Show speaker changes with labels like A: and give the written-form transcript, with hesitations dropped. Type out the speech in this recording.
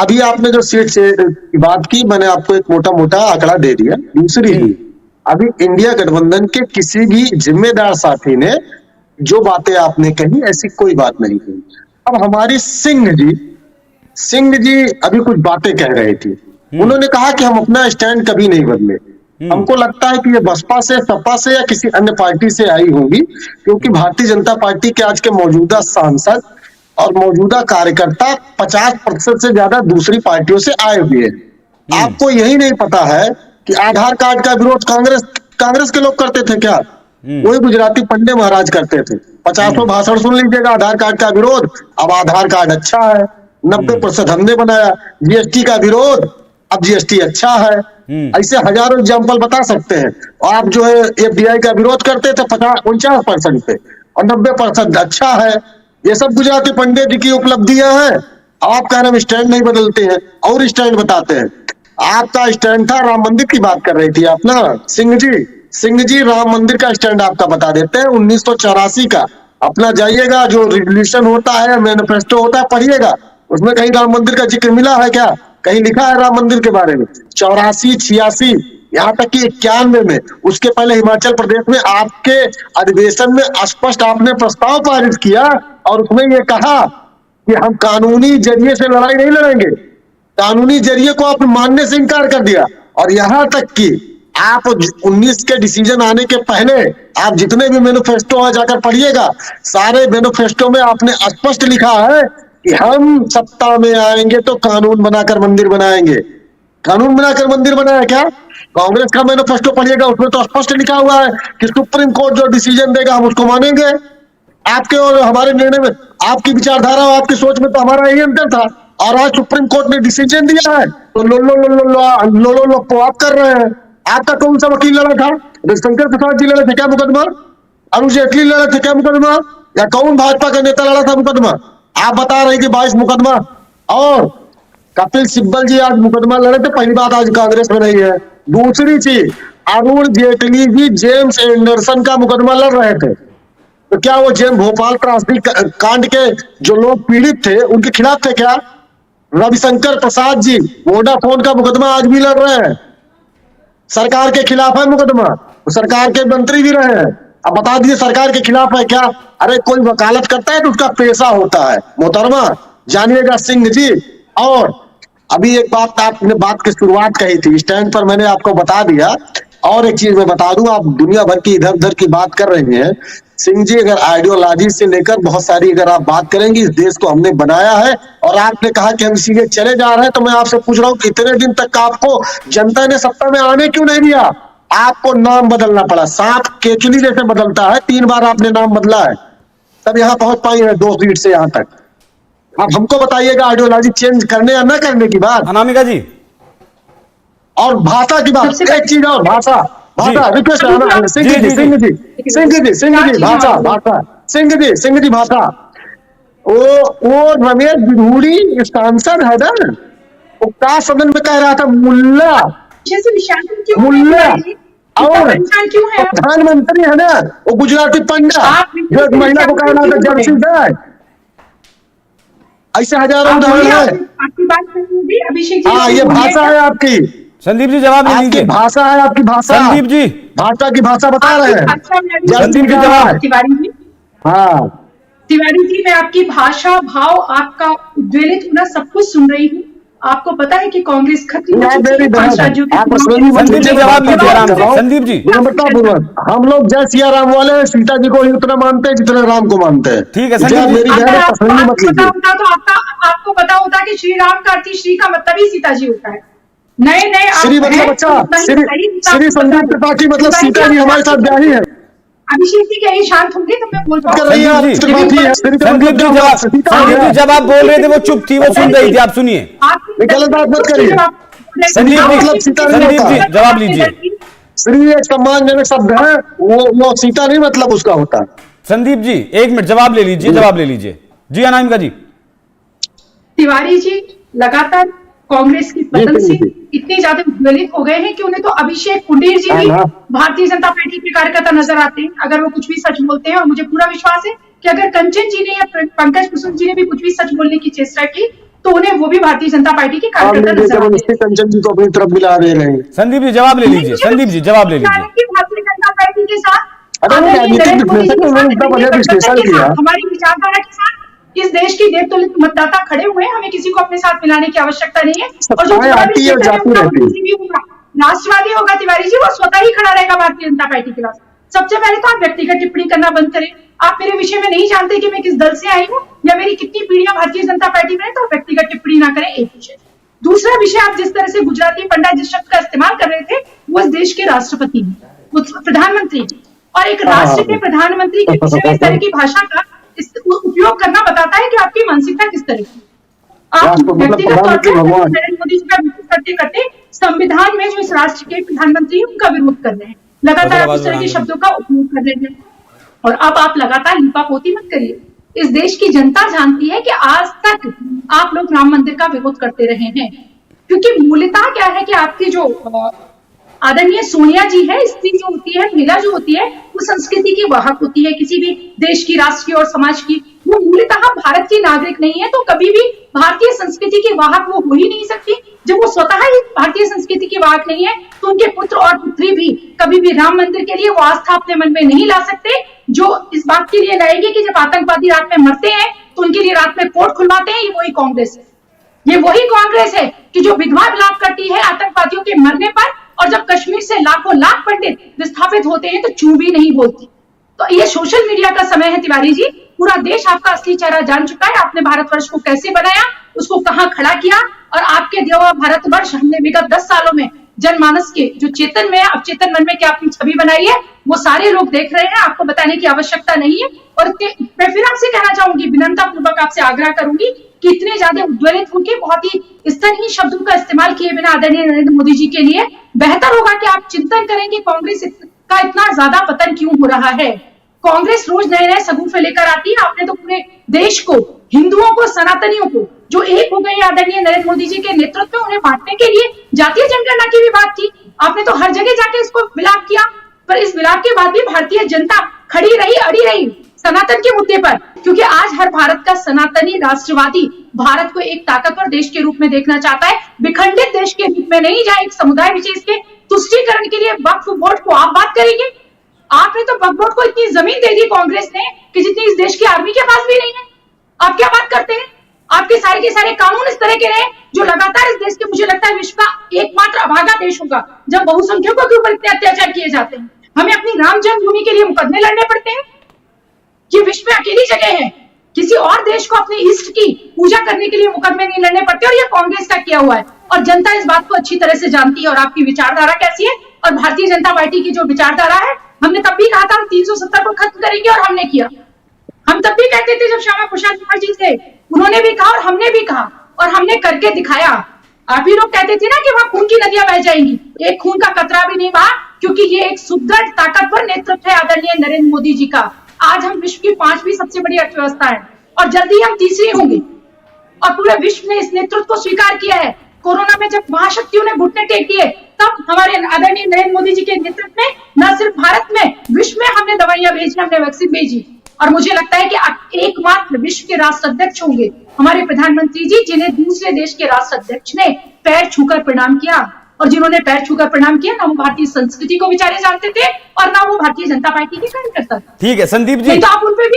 A: अभी आपने जो सीट से की बात की, मैंने आपको एक मोटा मोटा आंकड़ा दे दिया। दूसरी ही, अभी इंडिया गठबंधन के किसी भी जिम्मेदार साथी ने जो बातें आपने कही, ऐसी कोई बात नहीं कही। अब हमारी सिंह जी अभी कुछ बातें कह रहे थे। उन्होंने कहा कि हम अपना स्टैंड कभी नहीं बदले। हमको लगता है कि ये बसपा से, सपा से या किसी अन्य पार्टी से आई होंगी, क्योंकि भारतीय जनता पार्टी के आज के मौजूदा सांसद और मौजूदा कार्यकर्ता 50% से ज्यादा दूसरी पार्टियों से आए हुए हैं। आपको यही नहीं पता है कि आधार कार्ड का विरोध कांग्रेस के लोग करते थे क्या? वही गुजराती पंडे महाराज करते थे। 50 भाषण सुन लीजिएगा आधार कार्ड का विरोध। अब आधार कार्ड अच्छा है, 90% हमने बनाया। जीएसटी का विरोध, अब जीएसटी अच्छा है। ऐसे हजारों एग्जाम्पल बता सकते हैं। आप जो है एफडीआई का विरोध करते थे 49% पे, और 90% अच्छा है। ये सब गुजराती पंडित जी की उपलब्धियां हैं। आप कह रहे हैं स्टैंड नहीं बदलते हैं, और स्टैंड बताते हैं। आपका स्टैंड था राम मंदिर की बात कर रही थी आप ना, सिंह जी राम मंदिर का स्टैंड आपका बता देते हैं। 1984 का अपना जाइएगा, जो रिजोल्यूशन होता है, मैनिफेस्टो होता है, पढ़िएगा। उसमें कहीं राम मंदिर का जिक्र मिला है क्या? कहीं लिखा है राम मंदिर के बारे में? 84, 86, यहाँ तक कि 91 में, उसके पहले हिमाचल प्रदेश में आपके अधिवेशन में स्पष्ट आपने प्रस्ताव पारित किया, और उसमें ये कहा कि हम कानूनी जरिए से लड़ाई नहीं लड़ेंगे। कानूनी जरिए को आपने मानने से इनकार कर दिया। और यहाँ तक कि आप 19 के डिसीजन आने के पहले आप जितने भी मैनिफेस्टो है जाकर पढ़िएगा, सारे मैनिफेस्टो में आपने स्पष्ट लिखा है कि हम सत्ता में आएंगे तो कानून बनाकर मंदिर बनाएंगे। कानून बनाकर मंदिर बनाया क्या? कांग्रेस का मैनिफेस्टो पढ़िएगा, उसमें तो स्पष्ट लिखा हुआ है कि सुप्रीम कोर्ट जो डिसीजन देगा हम उसको मानेंगे। आपके और हमारे निर्णय में, आपकी विचारधारा और आपकी सोच में तो हमारा यही अंतर था। और आज सुप्रीम कोर्ट ने डिसीजन दिया है तो लो आप कर रहे हैं। आपका कौन सा वकील लड़ा था? रविशंकर प्रसाद जी लड़े थे क्या मुकदमा? अरुण जेटली लड़े थे क्या मुकदमा? या कौन भाजपा का नेता लड़ा था मुकदमा? आप बता रहे कि 22 मुकदमा। और कपिल सिब्बल जी आज मुकदमा लड़े थे, पहली बात आज कांग्रेस में नहीं है। दूसरी चीज, अरुण जेटली जी जेम्स एंडरसन का मुकदमा लड़ रहे थे, तो क्या वो जेम्स भोपाल त्रासदी कांड के जो लोग पीड़ित थे उनके खिलाफ थे क्या? रविशंकर प्रसाद जी वोडाफोन का मुकदमा आज भी लड़ रहे हैं, सरकार के खिलाफ है मुकदमा, तो सरकार के मंत्री भी रहे हैं। अब बता दीजिए सरकार के खिलाफ है क्या? अरे कोई वकालत करता है तो उसका पेशा होता है मोहतरमा, जानिएगा सिंह जी। और अभी एक बात आपने बात की शुरुआत कही थी, स्टैंड पर मैंने आपको बता दिया। और एक चीज मैं बता दूं, आप दुनिया भर की इधर उधर की बात कर रहे हैं सिंह जी, अगर आइडियोलॉजी से लेकर बहुत सारी अगर आप बात करेंगे, इस देश को हमने बनाया है और आपने कहा कि हम इसीलिए चले जा रहे हैं, तो मैं आपसे पूछ रहा हूँ इतने दिन तक आपको जनता ने सत्ता में आने क्यों नहीं दिया? आपको नाम बदलना पड़ा, सांप केचुली जैसे बदलता है, 3 बार आपने नाम बदला है, तब यहाँ पहुंच पाई है 2 सीट से यहाँ तक। आप हमको बताइएगा आइडियोलॉजी चेंज करने या न करने की बात।
B: अनामिका जी,
A: और भाषा की बात, एक चीज और, भाषा रिक्वेस्ट सिंह जी भाषा, वो रमेश बिधूड़ी सांसद है ना, वो का सदन में कह रहा था मुल्ला और प्रधानमंत्री है ना वो गुजराती पंडा, जो एक महिला को कह रहा था जर्सी गाय। ऐसे हजारों उदाहरण है। हाँ, ये भाषा है आपकी।
B: संदीप जी जवाब ले लीजिए।
A: भाषा है आपकी भाषा।
B: संदीप जी
A: भाषा की भाषा बता रहे हैं।
B: संदीप जी जवाब।
C: तिवारी जी,
A: हाँ
C: तिवारी जी, मैं आपकी भाषा, भाव, आपका उद्वेलित होना सब कुछ सुन रही हूँ। आपको पता है कि कांग्रेस खत्म हो चुकी है।
B: संदीप जी जवाब लीजिए आराम से। संदीप जी,
A: हम लोग जय सिया राम वाले हैं, सीता जी को ही उतना मानते हैं जितना राम को मानते हैं।
B: ठीक है संदीप जी,
A: मेरी बहन पसंद मत लीजिए।
C: आपको पता होता कि श्री राम का अर्थ श्री का मतलब ही सीता जी होता है। नए
A: श्री मतलब अच्छा, श्री संदीप त्रिपाठी मतलब सीता जी हमारे साथ ब्याही है।
C: अभिषेक जी क्या शांत होंगे तो मैं बोल
B: संदीप जी जब आप बोल रहे थे वो चुप थी, वो सुन रही थी, आप सुनिए।
A: गलत बात मत करिए।
B: संदीप जी जवाब लीजिए।
A: श्री एक सम्मानजनक शब्द है, वो सीता नहीं मतलब उसका होता।
B: संदीप जी 1 मिनट जवाब ले लीजिए, जवाब ले लीजिए। जी अनामिका जी।
C: तिवारी जी लगातार कांग्रेस की पतन से इतने ज्यादा उद्वेलित हो गए हैं कि उन्हें तो अभिषेक कुंडेर जी भी भारतीय जनता पार्टी के कार्यकर्ता नजर आते हैं, अगर वो कुछ भी सच बोलते हैं। और मुझे पूरा विश्वास है कि अगर कंचन जी ने या पंकज कुसुम जी ने भी कुछ भी सच बोलने की चेष्टा की तो उन्हें वो भी भारतीय जनता पार्टी के
A: आप
C: कार्यकर्ता
A: नहीं
C: नजर आते
A: जबरदस्ती कंचन जी को अपनी तरफ मिला दे रहे हैं।
B: संदीप जी जवाब ले लीजिए, संदीप जी जवाब ले लीजिए।
C: भारतीय जनता पार्टी के साथ
A: अरे वो राजनीतिक विश्लेषक उन्होंने इतना बढ़िया विश्लेषण किया।
C: हमारी विचारधारा के साथ इस देश की देवतुल्य मतदाता खड़े हुए हैं, हमें किसी को अपने साथ मिलाने की आवश्यकता नहीं है। और जो
A: सत्ताएं आती है और जाती रहती है।
C: राष्ट्रवादी होगा तिवारी जी, वो स्वतः ही खड़ा रहेगा भारतीय जनता पार्टी के साथ। सबसे पहले तो आप व्यक्तिगत टिप्पणी करना बंद करें। आप मेरे विषय में नहीं जानते कि मैं किस दल से आई हूँ या मेरी कितनी पीढ़ियां भारतीय जनता पार्टी में है, तो व्यक्तिगत टिप्पणी ना करें। एक विषय। दूसरा विषय, आप जिस तरह से गुजराती पंडा जिस शब्द का इस्तेमाल कर रहे थे, वो इस देश के राष्ट्रपति प्रधानमंत्री और एक राष्ट्र के प्रधानमंत्री के विषय में इस तरह की भाषा का उपयोग करना बताता है कि आपकी मानसिकता किस तरह की। आप व्यक्तिगत तौर पर नरेंद्र मोदी जी का विरोध करते करते संविधान में जो इस राष्ट्र के प्रधानमंत्री हैं उनका विरोध कर रहे हैं, लगातार आप इस तरह के शब्दों का उपयोग कर रहे हैं। और अब आप लगातार लीपापोती मत करिए। इस देश की जनता जानती है कि आज तक आप लोग राम मंदिर का विरोध करते रहे हैं, क्योंकि मूलतः क्या है कि आपकी जो आदरणीय सोनिया जी है, स्त्री जो होती है, महिला जो होती है, वो संस्कृति की वाहक होती है किसी भी देश की, राष्ट्र की और समाज की। वो मूलतः भारत की नागरिक नहीं है, तो कभी भी भारतीय संस्कृति की वाहक वो हो ही नहीं सकती। जब वो स्वतः ही भारतीय संस्कृति की वाहक नहीं है, तो उनके पुत्र और पुत्री भी कभी भी राम मंदिर के लिए वो आस्था अपने मन में नहीं ला सकते, जो इस बात के लिए लाएंगे कि जब आतंकवादी रात में मरते हैं तो उनके लिए रात में कोर्ट खुलवाते हैं। ये वही कांग्रेस है, ये वही कांग्रेस है कि जो विधवा विलाप करती है आतंकवादियों के मरने पर, और जब कश्मीर से लाखों लाख पंडित विस्थापित होते हैं तो चूं भी नहीं बोलती। तो ये सोशल मीडिया का समय है तिवारी जी। पूरा देश आपका असली चेहरा जान चुका है। आपने भारतवर्ष को कैसे बनाया, उसको कहां खड़ा किया, और आपके दिया हुआ भारतवर्ष हमने विगत 10 सालों में जनमानस के जो चेतन में है, अब चेतन मन में क्या अपनी छवि बनाई है, वो सारे लोग देख रहे हैं। आपको बताने की आवश्यकता नहीं है। और मैं फिर आपसे कहना चाहूंगी, विनम्रता पूर्वक आपसे आग्रह करूंगी कि इतने ज्यादा उद्वेलित होकर बहुत ही स्तरहीन शब्दों का इस्तेमाल किए बिना आदरणीय नरेंद्र मोदी जी के लिए बेहतर होगा कि आप चिंतन करें कि कांग्रेस का इतना ज्यादा पतन क्यों हो रहा है। कांग्रेस रोज नए नए सगुफे लेकर आती है। आपने तो पूरे देश को, हिंदुओं को, सनातनियों को जो एक हो गए आदरणीय नरेंद्र मोदी जी के नेतृत्व में, उन्हें बांटने के लिए जातीय जनगणना की भी बात की। आपने तो हर जगह जाके इसको विलाप किया, पर इस विलाप के बाद भी भारतीय जनता खड़ी रही, अड़ी रही सनातन के मुद्दे पर, क्योंकि आज हर भारत का सनातनी राष्ट्रवादी भारत को एक ताकतवर देश के रूप में देखना चाहता है, विखंडित देश के रूप में नहीं, जहां एक समुदाय विशेष के तुष्टीकरण के लिए वक्फ बोर्ड को आप बात करेंगे। आपने तो वक्फ बोर्ड को इतनी जमीन दे दी कांग्रेस ने कि जितनी इस देश की आर्मी के पास भी नहीं है। आप क्या बात करते हैं? आपके सारे के सारे कानून इस तरह के रहे जो लगातार इस देश के, मुझे लगता है विश्व का एकमात्र अभागा देश होगा जब बहुसंख्यकों के ऊपर इतने अत्याचार किए जाते हैं। हमें अपनी राम जन्मभूमि के लिए मुकदमे लड़ने पड़ते हैं। ये विश्व में अकेली जगह है, किसी और देश को अपने इष्ट की पूजा करने के लिए मुकदमे नहीं लड़ने पड़ते, और ये कांग्रेस का किया हुआ है। और जनता इस बात को अच्छी तरह से जानती है। और आपकी विचारधारा कैसी है, और भारतीय जनता पार्टी की जो विचारधारा है, हमने तब भी कहा था हम 370 को खत्म करेंगे, और हमने किया। हम तब भी कहते थे जब श्यामा प्रसाद मुखर्जी जी थे, उन्होंने भी कहा और हमने भी कहा, और हमने करके दिखाया। आप ही लोग कहते थे ना कि वहां खून की नदियां बह जाएंगी, एक खून का कतरा भी नहीं बहा, क्योंकि ये एक सुदृढ़ ताकतवर नेतृत्व है आदरणीय नरेंद्र मोदी जी का। आज हम विश्व की 5वीं सबसे बड़ी अर्थव्यवस्था है, और जल्दी हम 3री होंगे, और पूरे विश्व ने इस नेतृत्व को स्वीकार किया है। कोरोना में जब महाशक्तियों ने घुटने टेक दिए, तब हमारे आदरणीय नरेंद्र मोदी जी के नेतृत्व में न सिर्फ भारत में, विश्व में हमने दवाइयां भेजी, हमने वैक्सीन भेजी। और मुझे लगता है कि एकमात्र विश्व के राष्ट्र अध्यक्ष होंगे हमारे प्रधानमंत्री जी, जिन्हें दूसरे देश के राष्ट्र अध्यक्ष ने पैर छूकर प्रणाम किया। और जिन्होंने पैर छूकर प्रणाम किया, ना वो भारतीय संस्कृति को बेचारे जानते थे, और ना वो भारतीय जनता पार्टी के कार्यकर्ता थे।
B: ठीक है संदीप जी,
C: तो आप उन पे भी